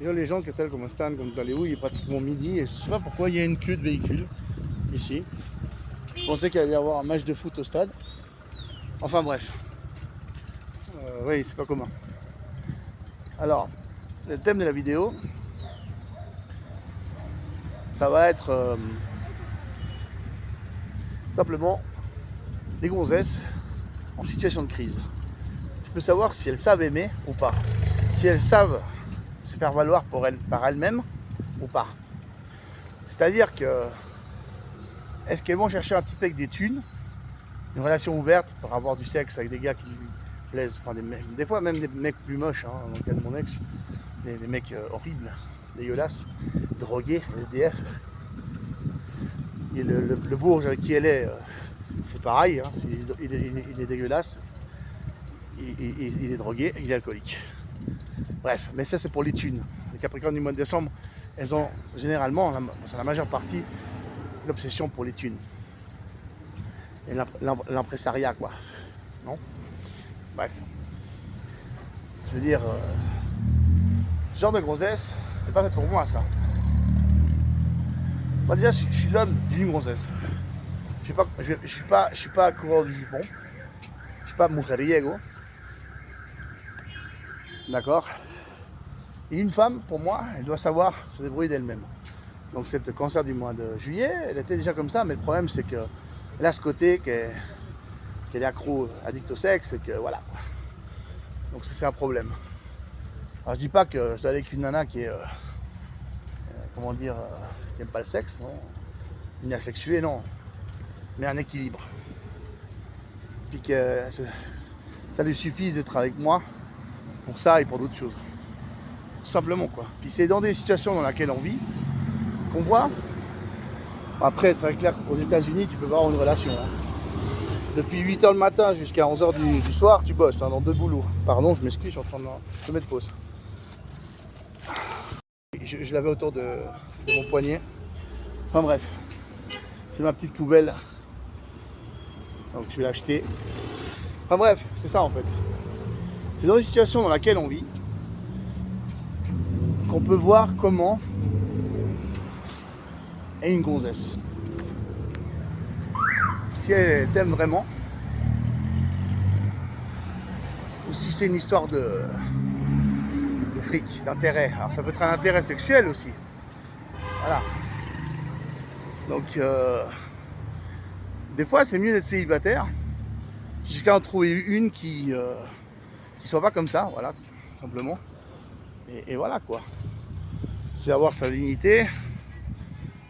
Et là, les gens, que tel comme Stan, comme Taléou, il est pratiquement midi. Et je sais pas pourquoi il y a une queue de véhicules ici. Je pensais qu'il allait y avoir un match de foot au stade. Enfin bref. Oui, c'est pas commun. Alors, le thème de la vidéo, ça va être simplement les gonzesses en situation de crise. Tu peux savoir si elles savent aimer ou pas. Si elles savent se faire valoir par elles-mêmes ou pas. C'est-à-dire que, est-ce qu'elles vont chercher un type avec des thunes, une relation ouverte pour avoir du sexe avec des gars qui lui plaisent, enfin des fois même des mecs plus moches, hein, dans le cas de mon ex, des mecs horribles, dégueulasses, drogués, SDF. Et le bourge avec qui elle est, c'est pareil, hein, il est dégueulasse, il est drogué, il est alcoolique. Bref, mais ça c'est pour les thunes. Les Capricornes du mois de décembre, elles ont généralement, c'est la majeure partie, l'obsession pour les thunes. Et l'impresariat, quoi. Non? Bref. Je veux dire, ce genre de grossesse, c'est pas fait pour moi, ça. Moi déjà, je suis l'homme d'une grossesse. Je suis pas coureur du jupon. Je suis pas mujeriego. D'accord? Et une femme, pour moi, elle doit savoir se débrouiller d'elle-même. Donc cette cancer du mois de juillet, elle était déjà comme ça, mais le problème c'est qu'elle a ce côté qu'elle est accro, addict au sexe, et que voilà. Donc ça c'est un problème. Alors je dis pas que je dois aller avec une nana qui est, comment dire, qui n'aime pas le sexe, non, une asexuée, non, mais un équilibre. Puis que ça lui suffise d'être avec moi pour ça et pour d'autres choses. Tout simplement, quoi. Puis c'est dans des situations dans lesquelles on vit qu'on voit. Après, c'est vrai clair qu'aux États-Unis, tu peux pas avoir une relation. Hein. Depuis 8h le matin jusqu'à 11h du soir, tu bosses, hein, dans 2 boulots. Pardon, je m'excuse, je suis en train de mettre pause. Je l'avais autour de mon poignet. Enfin bref, c'est ma petite poubelle. Donc je vais l'acheter. Enfin bref, c'est ça en fait. C'est dans une situation dans laquelle on vit qu'on peut voir comment est une gonzesse. Si elle t'aime vraiment, ou si c'est une histoire de fric, d'intérêt. Alors ça peut être un intérêt sexuel aussi. Voilà. Donc des fois c'est mieux d'être célibataire jusqu'à en trouver une qui soit pas comme ça, voilà, simplement. Et voilà quoi. C'est avoir sa dignité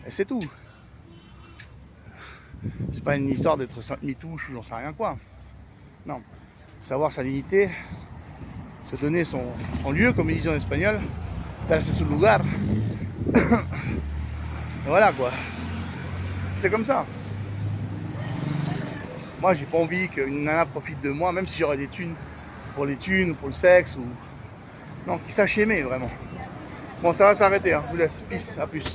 et c'est tout. C'est pas une histoire d'être mitouche ou j'en sais rien quoi. Non. Savoir sa dignité, se donner son lieu, comme ils disent en espagnol, darse su lugar. Et voilà quoi. C'est comme ça. Moi j'ai pas envie qu'une nana profite de moi, même si j'aurais des thunes pour les thunes ou pour le sexe ou. Non, qu'ils sachent aimer vraiment. Bon, ça va s'arrêter, hein. Je vous laisse. Peace, à plus.